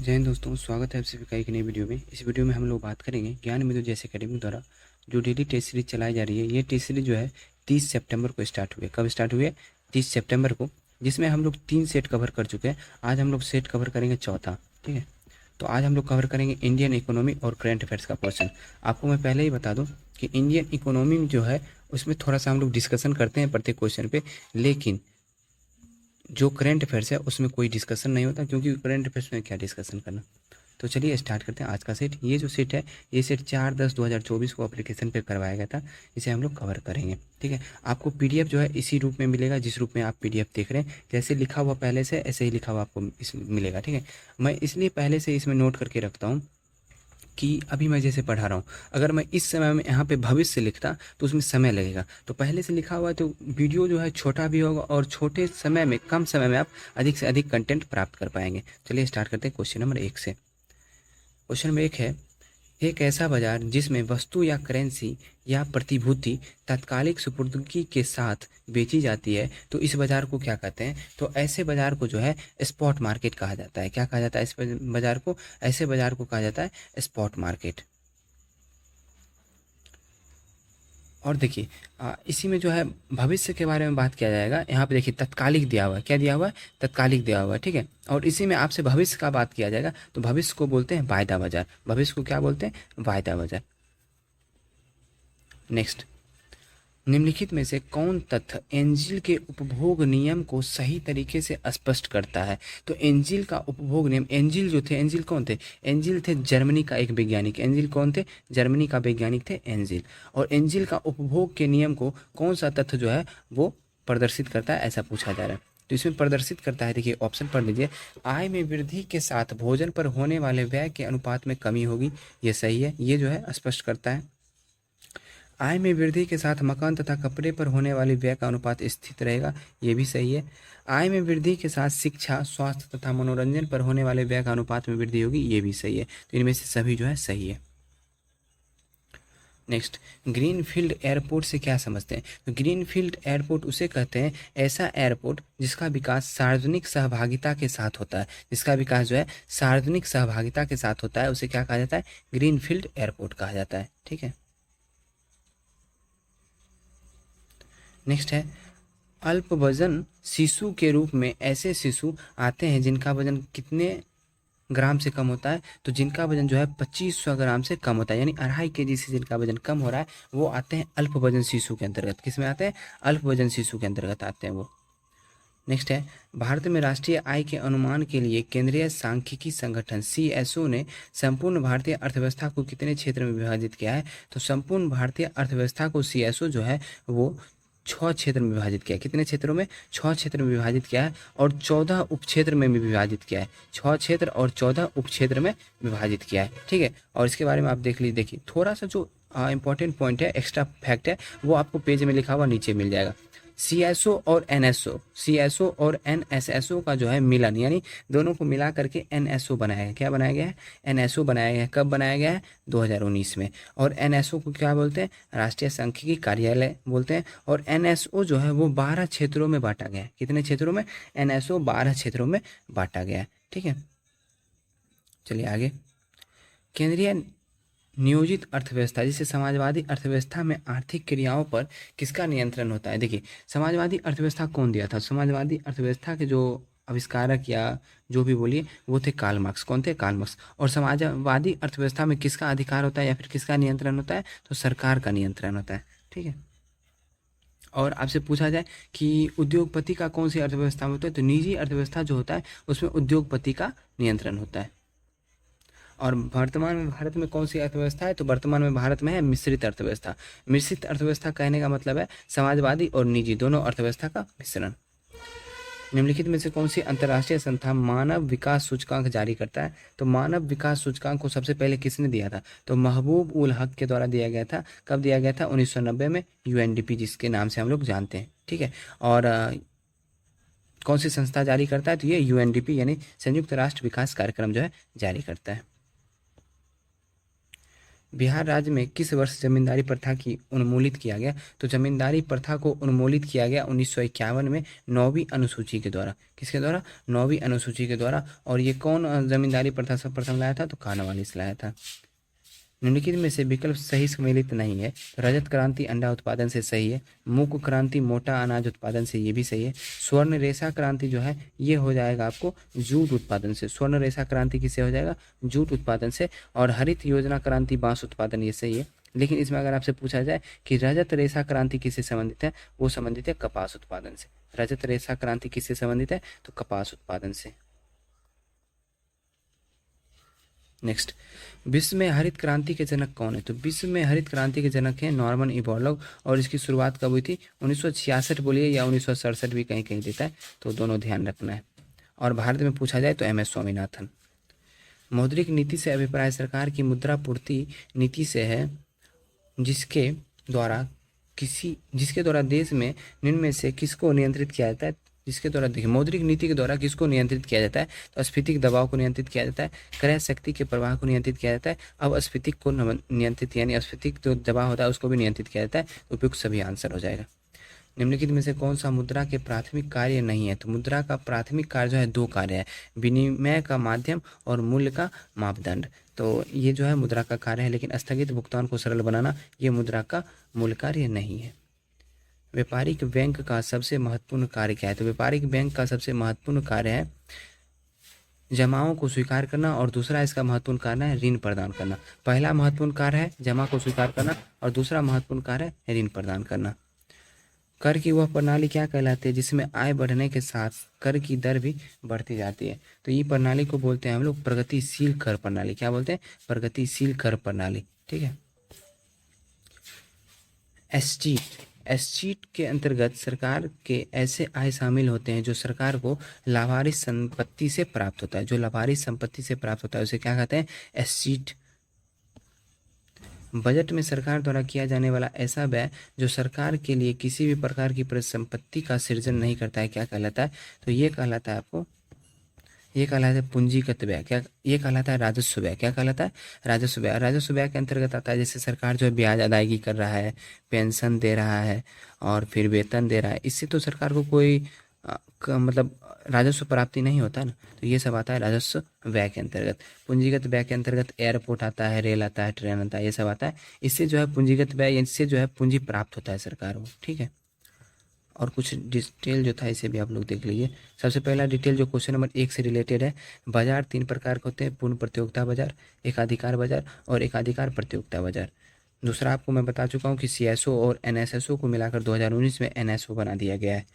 जय हिंद दोस्तों, स्वागत है आप सभी का एक नई वीडियो में। इस वीडियो में हम लोग बात करेंगे ज्ञान मित्र जैसे एकेडमी द्वारा जो डेली टेस्ट सीरीज चलाई जा रही है। ये टेस्ट सीरीज जो है 30 सितंबर को स्टार्ट हुई है। कब स्टार्ट हुई है? 30 सितंबर को, जिसमें हम लोग 3 सेट कवर कर चुके हैं। आज हम लोग सेट कवर करेंगे चौथा। ठीक है, तो आज हम लोग कवर करेंगे इंडियन इकोनॉमी और करंट अफेयर्स का पोर्शन। आपको मैं पहले ही बता दूँ कि इंडियन इकोनॉमी में जो है उसमें थोड़ा सा हम लोग डिस्कशन करते हैं प्रत्येक क्वेश्चन पे, लेकिन जो करंट अफेयर्स है उसमें कोई डिस्कशन नहीं होता, क्योंकि करंट अफेयर्स में क्या डिस्कशन करना। तो चलिए स्टार्ट करते हैं आज का सेट। ये जो सेट है, ये सेट 4/10/2024 को एप्लीकेशन पे करवाया गया था। इसे हम लोग कवर करेंगे। ठीक है, आपको पीडीएफ जो है इसी रूप में मिलेगा जिस रूप में आप पीडीएफ देख रहे हैं। जैसे लिखा हुआ पहले से ऐसे ही लिखा हुआ आपको इसमें मिलेगा। ठीक है, मैं इसलिए पहले से इसमें नोट करके रखता हूँ कि अभी मैं जैसे पढ़ा रहा हूँ, अगर मैं इस समय में यहाँ पे भविष्य लिखता तो उसमें समय लगेगा। तो पहले से लिखा हुआ है तो वीडियो जो है छोटा भी होगा और छोटे समय में, कम समय में आप अधिक से अधिक कंटेंट प्राप्त कर पाएंगे। चलिए स्टार्ट करते हैं क्वेश्चन नंबर 1 से। क्वेश्चन नंबर 1 है, एक ऐसा बाजार जिसमें वस्तु या करेंसी या प्रतिभूति तात्कालिक सुपुर्दगी के साथ बेची जाती है, तो इस बाजार को क्या कहते हैं? तो ऐसे बाजार को जो है स्पॉट मार्केट कहा जाता है। क्या कहा जाता है इस बाजार को? ऐसे बाजार को कहा जाता है स्पॉट मार्केट। और देखिए इसी में जो है भविष्य के बारे में बात किया जाएगा। यहाँ पे देखिए तत्कालिक दिया हुआ है। क्या दिया हुआ है? तत्कालिक दिया हुआ है। ठीक है, और इसी में आपसे भविष्य का बात किया जाएगा, तो भविष्य को बोलते हैं वायदा बाजार। भविष्य को क्या बोलते हैं? वायदा बाजार। नेक्स्ट, निम्नलिखित में से कौन तथ्य एंजिल के उपभोग नियम को सही तरीके से स्पष्ट करता है? तो एंजिल का उपभोग नियम, एंजिल जो थे, एंजिल कौन थे? एंजिल थे जर्मनी का एक वैज्ञानिक। एंजिल कौन थे? जर्मनी का वैज्ञानिक थे एंजिल। और एंजिल का उपभोग के नियम को कौन सा तथ्य जो है वो प्रदर्शित करता है, ऐसा पूछा जा रहा है। तो इसमें प्रदर्शित करता है, देखिए ऑप्शन पढ़ लीजिए। आय में वृद्धि के साथ भोजन पर होने वाले व्यय के अनुपात में कमी होगी, ये सही है, ये जो है स्पष्ट करता है। आय में वृद्धि के साथ मकान तथा कपड़े पर होने वाले व्यय का अनुपात स्थित रहेगा, ये भी सही है। आय में वृद्धि के साथ शिक्षा, स्वास्थ्य तथा मनोरंजन पर होने वाले व्यय का अनुपात में वृद्धि होगी, ये भी सही है। तो इनमें से सभी जो है सही है। नेक्स्ट, ग्रीनफील्ड एयरपोर्ट से क्या समझते हैं? तो ग्रीनफील्ड एयरपोर्ट उसे कहते हैं ऐसा एयरपोर्ट जिसका विकास सार्वजनिक सहभागिता के साथ होता है। जिसका विकास जो है सार्वजनिक सहभागिता के साथ होता है, उसे क्या कहा जाता है? ग्रीनफील्ड एयरपोर्ट कहा जाता है। ठीक है, नेक्स्ट है, अल्प वजन शिशु के रूप में ऐसे शिशु आते हैं जिनका वजन कितने ग्राम से कम होता है? तो जिनका वजन जो है 2500 ग्राम से कम होता है, यानी 2.5 kg से जिनका वजन कम हो रहा है वो आते हैं अल्प वजन शिशु के अंतर्गत। किस में आते हैं? अल्प वजन शिशु के अंतर्गत आते हैं वो। नेक्स्ट है, भारत में राष्ट्रीय आय के अनुमान के लिए केंद्रीय सांख्यिकी संगठन सीएसओ ने संपूर्ण भारतीय अर्थव्यवस्था को कितने क्षेत्र में विभाजित किया है? तो संपूर्ण भारतीय अर्थव्यवस्था को सीएसओ जो है वो 6 क्षेत्र में विभाजित किया है। कितने क्षेत्रों में? 6 क्षेत्र में विभाजित किया है और 14 उपक्षेत्र में भी विभाजित किया है। 6 क्षेत्र और 14 उपक्षेत्र में विभाजित किया है। ठीक है, और इसके बारे में आप देख लीजिए। देखिए थोड़ा सा जो इंपॉर्टेंट पॉइंट है, एक्स्ट्रा फैक्ट है, वो आपको पेज में लिखा हुआ नीचे मिल जाएगा। सीएसओ और एनएसओ, सीएसओ और एनएसएसओ का जो है मिलन, यानी दोनों को मिला करके एनएसओ बनाया गया। क्या बनाया गया है? एनएसओ बनाया गया है। कब बनाया गया है? 2019 में। और एनएसओ को क्या बोलते हैं? राष्ट्रीय सांख्यिकी कार्यालय बोलते हैं। और एनएसओ जो है वो 12 क्षेत्रों में बांटा गया है। कितने क्षेत्रों में? एनएसओ 12 क्षेत्रों में बांटा गया है। ठीक है, चलिए आगे। केंद्रीय नियोजित अर्थव्यवस्था, जिसे समाजवादी अर्थव्यवस्था में आर्थिक क्रियाओं पर किसका नियंत्रण होता है? देखिए समाजवादी अर्थव्यवस्था कौन दिया था? समाजवादी अर्थव्यवस्था के जो आविष्कारक या जो भी बोलिए वो थे कार्ल मार्क्स। कौन थे? Karl Marx. और समाजवादी अर्थव्यवस्था में किसका अधिकार होता है या फिर किसका नियंत्रण होता है? तो सरकार का नियंत्रण होता है। ठीक है, और आपसे पूछा जाए कि उद्योगपति का कौन सी अर्थव्यवस्था में होता है, तो निजी अर्थव्यवस्था जो होता है उसमें उद्योगपति का नियंत्रण होता है। और वर्तमान में भारत में कौन सी अर्थव्यवस्था है? तो वर्तमान में भारत में है मिश्रित अर्थव्यवस्था। मिश्रित अर्थव्यवस्था कहने का मतलब है समाजवादी और निजी दोनों अर्थव्यवस्था का मिश्रण। निम्नलिखित में से कौन सी अंतर्राष्ट्रीय संस्था मानव विकास सूचकांक जारी करता है? तो मानव विकास सूचकांक को सबसे पहले किसने दिया था? तो महबूब उल हक के द्वारा दिया गया था। कब दिया गया था? 1990 में। यूएनडीपी जिसके नाम से हम लोग जानते हैं। ठीक है, और कौन सी संस्था जारी करता है? तो ये यूएनडीपी यानी संयुक्त राष्ट्र विकास कार्यक्रम जो है जारी करता है। बिहार राज्य में किस वर्ष जमींदारी प्रथा की उन्मूलित किया गया? तो जमींदारी प्रथा को उन्मूलित किया गया 1951 में 9वीं अनुसूची के द्वारा। किसके द्वारा? 9वीं अनुसूची के द्वारा। और ये कौन जमींदारी प्रथा सर्वप्रथम लाया था? तो कानवालिस लाया था। निम्नलिखित में से विकल्प सही सम्मिलित नहीं है। रजत क्रांति अंडा उत्पादन से सही है। मूक क्रांति मोटा अनाज उत्पादन से, ये भी सही है। स्वर्ण रेशा क्रांति जो है ये हो जाएगा आपको जूट उत्पादन से। स्वर्ण रेशा क्रांति किससे हो जाएगा? जूट उत्पादन से। और हरित योजना क्रांति बांस उत्पादन, ये सही है। लेकिन इसमें अगर आपसे पूछा जाए कि रजत रेशा क्रांति किससे संबंधित है, वो संबंधित है कपास उत्पादन से। रजत रेशा क्रांति किससे संबंधित है? तो कपास उत्पादन से। नेक्स्ट, विश्व में हरित क्रांति के जनक कौन है? तो विश्व में हरित क्रांति के जनक हैं नॉर्मन इबॉर्लॉग। और इसकी शुरुआत कब हुई थी? 1966 बोलिए या 1967 भी कहीं कहीं देता है, तो दोनों ध्यान रखना है। और भारत में पूछा जाए तो MS स्वामीनाथन। मौद्रिक नीति से अभिप्राय सरकार की मुद्रा पूर्ति नीति से है, जिसके द्वारा देश में निम्न में से किसको नियंत्रित किया जाता है? जिसके द्वारा, देखिए, मौद्रिक नीति के द्वारा किसको नियंत्रित किया जाता है? तो स्फीति दबाव को नियंत्रित किया जाता है, क्रय शक्ति के प्रवाह को नियंत्रित किया जाता है, अब स्फीति को नियंत्रित यानी स्फीति जो दबाव होता है उसको भी नियंत्रित किया जाता है। उपयुक्त सभी आंसर हो जाएगा। निम्नलिखित में से कौन सा मुद्रा के प्राथमिक कार्य नहीं है? तो मुद्रा का प्राथमिक कार्य जो है 2 कार्य है, विनिमय का माध्यम और मूल्य का मापदंड। तो ये जो है मुद्रा का कार्य है, लेकिन स्थगित भुगतान को सरल बनाना ये मुद्रा का मूल कार्य नहीं है। व्यापारिक बैंक का सबसे महत्वपूर्ण कार्य क्या है? तो व्यापारिक बैंक का सबसे महत्वपूर्ण कार्य है जमाओं को स्वीकार करना, और दूसरा इसका महत्वपूर्ण कार्य है ऋण प्रदान करना। पहला महत्वपूर्ण कार्य है जमा को स्वीकार करना, और दूसरा महत्वपूर्ण कार्य है ऋण प्रदान करना। कर की वह प्रणाली क्या कहलाती है जिसमें आय बढ़ने के साथ कर की दर भी बढ़ती जाती है? तो ये प्रणाली को बोलते हैं हम लोग प्रगतिशील कर प्रणाली। क्या बोलते हैं? प्रगतिशील कर प्रणाली। ठीक है। एस्टीट के अंतर्गत सरकार के ऐसे आय शामिल होते हैं जो सरकार को लाभांश संपत्ति से प्राप्त होता है। जो लाभांश संपत्ति से प्राप्त होता है उसे क्या कहते हैं? एस्टीट। बजट में सरकार द्वारा किया जाने वाला ऐसा व्यय जो सरकार के लिए किसी भी प्रकार की परिसंपत्ति का सृजन नहीं करता है, क्या कहलाता है? तो ये कहलाता है आपको, ये कहलाता है पूंजीगत व्यय। क्या? ये कहलाता है राजस्व व्यय। क्या कहलाता है? राजस्व व्यय। राजस्व व्यय के अंतर्गत आता है जैसे सरकार जो है ब्याज अदायगी कर रहा है, पेंशन दे रहा है और फिर वेतन दे रहा है, इससे तो सरकार को कोई मतलब राजस्व प्राप्ति नहीं होता ना, तो ये सब आता है राजस्व व्यय के अंतर्गत। पूंजीगत व्यय के अंतर्गत एयरपोर्ट आता है, रेल आता है, ट्रेन आता है, ये सब आता है। इससे जो है पूंजीगत व्यय, इससे जो है पूंजी प्राप्त होता है सरकार को। ठीक है। और कुछ डिटेल जो था इसे भी आप लोग देख लीजिए। सबसे पहला डिटेल जो क्वेश्चन नंबर 1 से रिलेटेड है, बाजार 3 प्रकार के होते हैं, पूर्ण प्रतियोगिता बाजार, एकाधिकार बाजार और एकाधिकार प्रतियोगिता बाजार। दूसरा आपको मैं बता चुका हूँ कि CSO और NSSO को मिलाकर 2019 में NSO बना दिया गया है,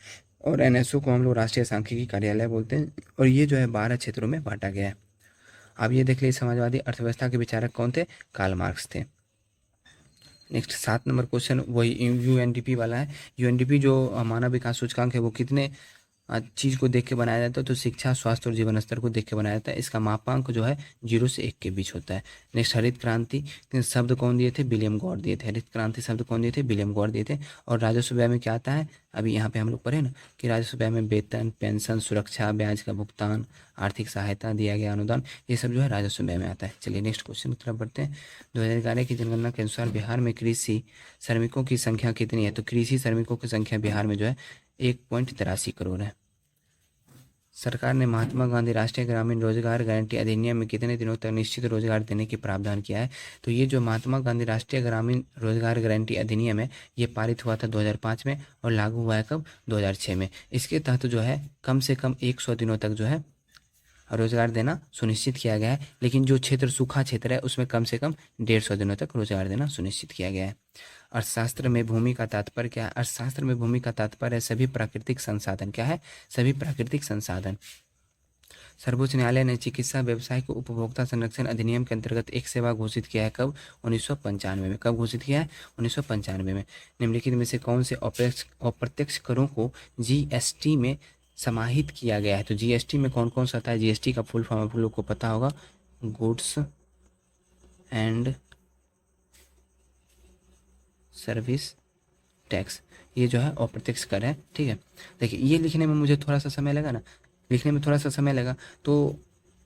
और NSO को हम लोग राष्ट्रीय सांख्यिकी कार्यालय बोलते हैं, और ये जो है 12 क्षेत्रों में बांटा गया है। अब ये देख लीजिए, समाजवादी अर्थव्यवस्था के विचारक कौन थे? कार्ल मार्क्स थे। नेक्स्ट 7 नंबर क्वेश्चन वही UNDP वाला है। UNDP जो मानव विकास सूचकांक है वो कितने चीज़ को देख के बनाया जाता है? तो शिक्षा, स्वास्थ्य और जीवन स्तर को देख के बनाया जाता है। इसका मापांक जो है 0 से 1 के बीच होता है। नेक्स्ट, हरित क्रांति शब्द कौन दिए थे? विलियम गॉड दिए थे। हरित क्रांति शब्द कौन दिए थे? विलियम गॉड दिए थे। और राजस्व व्यय में क्या आता है? अभी यहाँ पे हम लोग पढ़े ना कि राजस्व व्यय में वेतन, पेंशन, सुरक्षा, ब्याज का भुगतान, आर्थिक सहायता, दिया गया अनुदान, ये सब जो है राजस्व व्यय में आता है। चलिए नेक्स्ट क्वेश्चन की तरफ बढ़ते हैं। 2011 की जनगणना के अनुसार बिहार में कृषि श्रमिकों की संख्या कितनी है? तो कृषि श्रमिकों की संख्या बिहार में जो है 1.83 करोड़ है। सरकार ने महात्मा गांधी राष्ट्रीय ग्रामीण रोजगार गारंटी अधिनियम में कितने दिनों तक निश्चित रोजगार देने की प्रावधान किया है? तो ये जो महात्मा गांधी राष्ट्रीय ग्रामीण रोजगार गारंटी अधिनियम है ये पारित हुआ था 2005 में और लागू हुआ है कब? 2006 में। इसके तहत जो है कम से कम 100 दिनों तक जो है रोजगार देना सुनिश्चित किया गया है, लेकिन जो क्षेत्र सूखा क्षेत्र है उसमें कम से कम 150 दिनों तक रोजगार देना सुनिश्चित किया गया है। अर्थशास्त्र में भूमि का तात्पर्य क्या है? अर्थशास्त्र में भूमि का तात्पर्य है सभी प्राकृतिक संसाधन। क्या है? सभी प्राकृतिक संसाधन। सर्वोच्च न्यायालय ने चिकित्सा व्यवसाय को उपभोक्ता संरक्षण अधिनियम के अंतर्गत एक सेवा घोषित किया है कब? 1995 में। कब घोषित किया है? 1995 में। निम्नलिखित में से कौन से अप्रत्यक्ष करों को GST में समाहित किया गया है? तो GST में कौन कौन सा आता है? GST का फुल फॉर्म आप लोग को पता होगा, गुड्स एंड सर्विस टैक्स। ये जो है अप्रत्यक्ष कर है। ठीक है। देखिए ये लिखने में मुझे थोड़ा सा समय लगा ना, लिखने में थोड़ा सा समय लगा, तो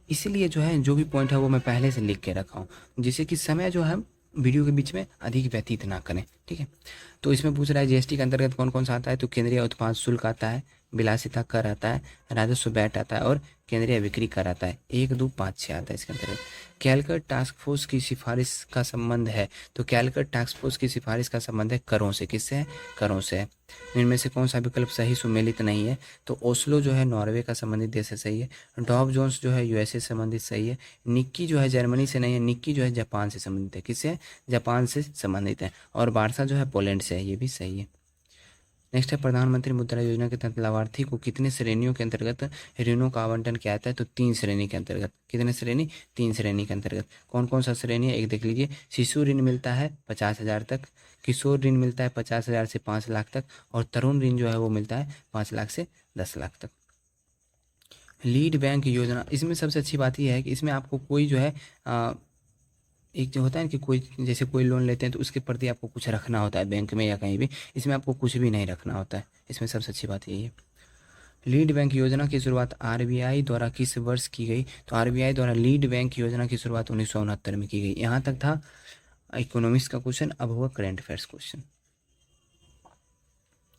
इसीलिए जो है जो भी पॉइंट है वो मैं पहले से लिख के रखा हूँ, जिससे कि समय जो है वीडियो के बीच में अधिक व्यतीत ना करें, ठीक है। तो इसमें पूछ रहा है जीएसटी के अंतर्गत कौन कौन सा आता है, तो केंद्रीय उत्पाद शुल्क आता है, विलासिता कर आता है, राजस्व वैट आता है और केंद्रीय बिक्री कर आता है। 1, 2, 5, 6 आता है इसके अंतर्गत। कैलकट टास्क फोर्स की सिफारिश का संबंध है, तो कैलकट टास्क फोर्स की सिफारिश का संबंध है करों से। किससे है? करों से है। इनमें से कौन सा विकल्प सही सुमेलित नहीं है, तो ओस्लो जो है नॉर्वे का संबंधित देश है, सही है। डॉव जोन्स जो है यूएसए से संबंधित, सही है। निक्की जो है जर्मनी से नहीं है, निक्की जो है जापान से संबंधित है। किससे है? जापान से संबंधित है। और वार्सा जो है पोलैंड से है, ये भी सही है। नेक्स्ट है प्रधानमंत्री मुद्रा योजना के तहत लाभार्थी को कितने श्रेणियों के अंतर्गत ऋणों का आवंटन किया जाता है, तो 3 श्रेणी के अंतर्गत। कितने श्रेणी? 3 श्रेणी के अंतर्गत। कौन कौन सा श्रेणी है, एक देख लीजिए। शिशु ऋण मिलता है 50,000 तक, किशोर ऋण मिलता है 50,000 से 5 लाख तक, और तरुण ऋण जो है वो मिलता है 5 लाख से 10 लाख तक। लीड बैंक योजना, इसमें सबसे अच्छी बात यह है कि इसमें आपको कोई जो है एक जो होता है कि कोई जैसे कोई लोन लेते हैं तो उसके प्रति आपको कुछ रखना होता है बैंक में या कहीं भी, इसमें आपको कुछ भी नहीं रखना होता है। इसमें सबसे अच्छी बात यही है। लीड बैंक योजना की शुरुआत आरबीआई द्वारा किस वर्ष की गई, तो आरबीआई द्वारा लीड बैंक योजना की शुरुआत 1969 में की गई। यहाँ तक था इकोनॉमिक्स का क्वेश्चन। अब हुआ करंट अफेयर्स क्वेश्चन।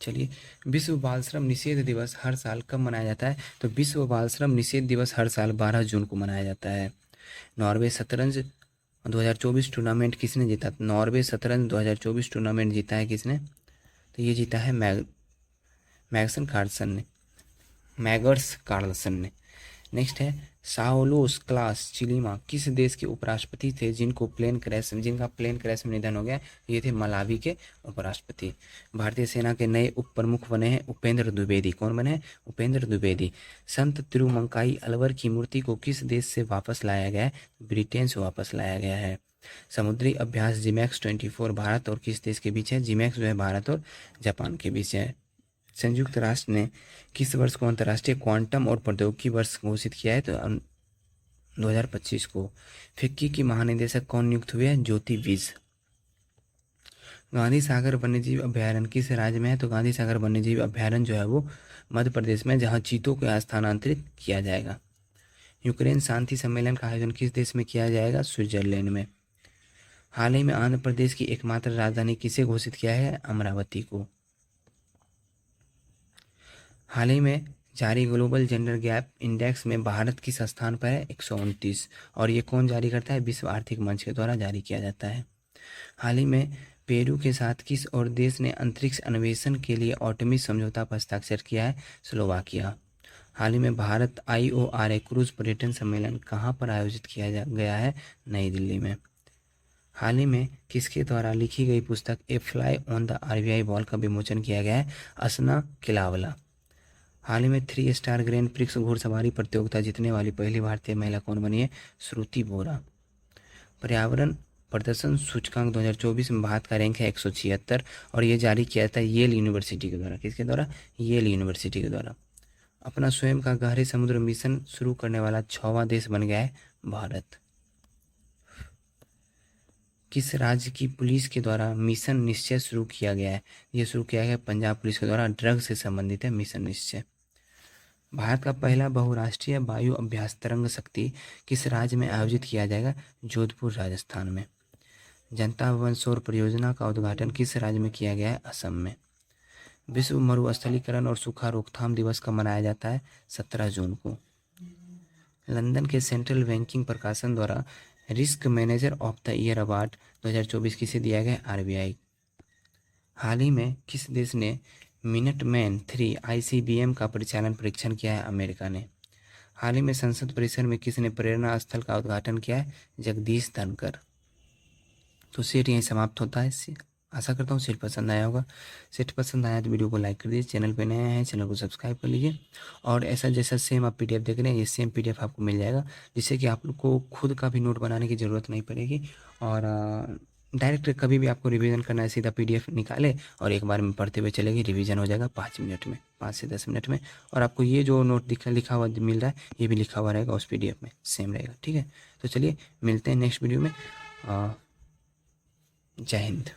चलिए, विश्व बाल श्रम निषेध दिवस हर साल कब मनाया जाता है, तो विश्व बाल श्रम निषेध दिवस हर साल 12 जून को मनाया जाता है। नॉर्वे शतरंज 2024 टूर्नामेंट किसने जीता, नॉर्वे शतरंज 2024 टूर्नामेंट जीता है किसने, तो ये जीता है मैग्सन कार्लसन ने, मैगर्स कार्लसन ने। नेक्स्ट है साओलोस क्लास चिलीमा किस देश के उपराष्ट्रपति थे जिनका प्लेन क्रैश में निधन हो गया, ये थे मलावी के उपराष्ट्रपति। भारतीय सेना के नए उप प्रमुख बने हैं उपेंद्र द्विवेदी। कौन बने हैं? उपेंद्र द्विवेदी। संत तिरुमंकाई अलवर की मूर्ति को किस देश से वापस लाया गया है, ब्रिटेन से वापस लाया गया है। समुद्री अभ्यास जिमैक्स 24 भारत और किस देश के बीच है, जिमैक्स जो है भारत और जापान के बीच है। संयुक्त राष्ट्र ने किस वर्ष को अंतर्राष्ट्रीय क्वांटम और प्रौद्योगिकी वर्ष घोषित किया है, तो 2025 को। फिक्की की महानिदेशक कौन नियुक्त हुए हैं, ज्योति विज। गांधी सागर वन्यजीव अभ्यारण्य किस राज्य में है, तो गांधी सागर वन्यजीव अभ्यारण्य जो है वो मध्य प्रदेश में, जहां चीतों को स्थानांतरित किया जाएगा। यूक्रेन शांति सम्मेलन का आयोजन किस देश में किया जाएगा, स्विट्जरलैंड में। हाल ही में आंध्र प्रदेश की एकमात्र राजधानी किसे घोषित किया है, अमरावती को। हाल ही में जारी ग्लोबल जेंडर गैप इंडेक्स में भारत किस स्थान पर है, 129, और ये कौन जारी करता है, विश्व आर्थिक मंच के द्वारा जारी किया जाता है। हाल ही में पेरू के साथ किस और देश ने अंतरिक्ष अन्वेषण के लिए ऑर्टेमिस समझौता पर हस्ताक्षर किया है, स्लोवाकिया। हाल ही में भारत IORA क्रूज पर्यटन सम्मेलन कहाँ पर आयोजित किया गया है, नई दिल्ली में। हाल ही में किसके द्वारा लिखी गई पुस्तक a fly on the RBI ball का विमोचन किया गया है, असना किलावला। हाल ही में 3 स्टार ग्रैंड प्रिक्स घुड़सवारी प्रतियोगिता जीतने वाली पहली भारतीय महिला कौन बनी है, श्रुति बोरा। पर्यावरण प्रदर्शन सूचकांक 2024 में भारत का रैंक है 176 और ये जारी किया जाता है येल यूनिवर्सिटी के द्वारा। किसके द्वारा, येल यूनिवर्सिटी के द्वारा। अपना स्वयं का गहरे समुद्र मिशन शुरू करने वाला 6वां देश बन गया है भारत। किस राज्य की पुलिस के द्वारा मिशन निश्चय शुरू किया गया है, ये शुरू किया गया पंजाब पुलिस के द्वारा, ड्रग से संबंधित है मिशन निश्चय। भारत का पहला बहुराष्ट्रीय वायु अभ्यास तरंग शक्ति किस राज्य में आयोजित किया जाएगा, जोधपुर राजस्थान में। जनता भवन सौर परियोजना का उद्घाटन किस राज्य में किया गया है, असम में। विश्व मरुस्थलीकरण और सूखा रोकथाम दिवस कब मनाया जाता है, 17 जून को। लंदन के सेंट्रल बैंकिंग प्रकाशन द्वारा risk manager of the year award 2024 किसे दिया गया, RBI। हाल ही में किस देश ने मिनटमैन 3 ICBM का परिचालन परीक्षण किया है, अमेरिका ने। हाल ही में संसद परिसर में किसने प्रेरणा स्थल का उद्घाटन किया है, जगदीश धनकर। तो सेट यहीं समाप्त होता है। आशा करता हूँ सेट पसंद आया होगा। सेट पसंद आया तो वीडियो को लाइक कर दीजिए, चैनल पे नए हैं चैनल को सब्सक्राइब कर लीजिए। और ऐसा जैसा सेम आप PDF देख रहे हैं, ये सेम PDF आपको मिल जाएगा, जिससे कि आप लोग को खुद का भी नोट बनाने की ज़रूरत नहीं पड़ेगी। और डायरेक्ट कभी भी आपको रिवीजन करना है, सीधा PDF निकाले और एक बार में पढ़ते हुए चलेगी, रिवीजन हो जाएगा 5 मिनट में, 5 से 10 मिनट में। और आपको ये जो नोट लिखा हुआ मिल रहा है, ये भी लिखा हुआ रहेगा उस PDF में, सेम रहेगा। ठीक है, तो चलिए मिलते हैं नेक्स्ट वीडियो में। जय हिंद।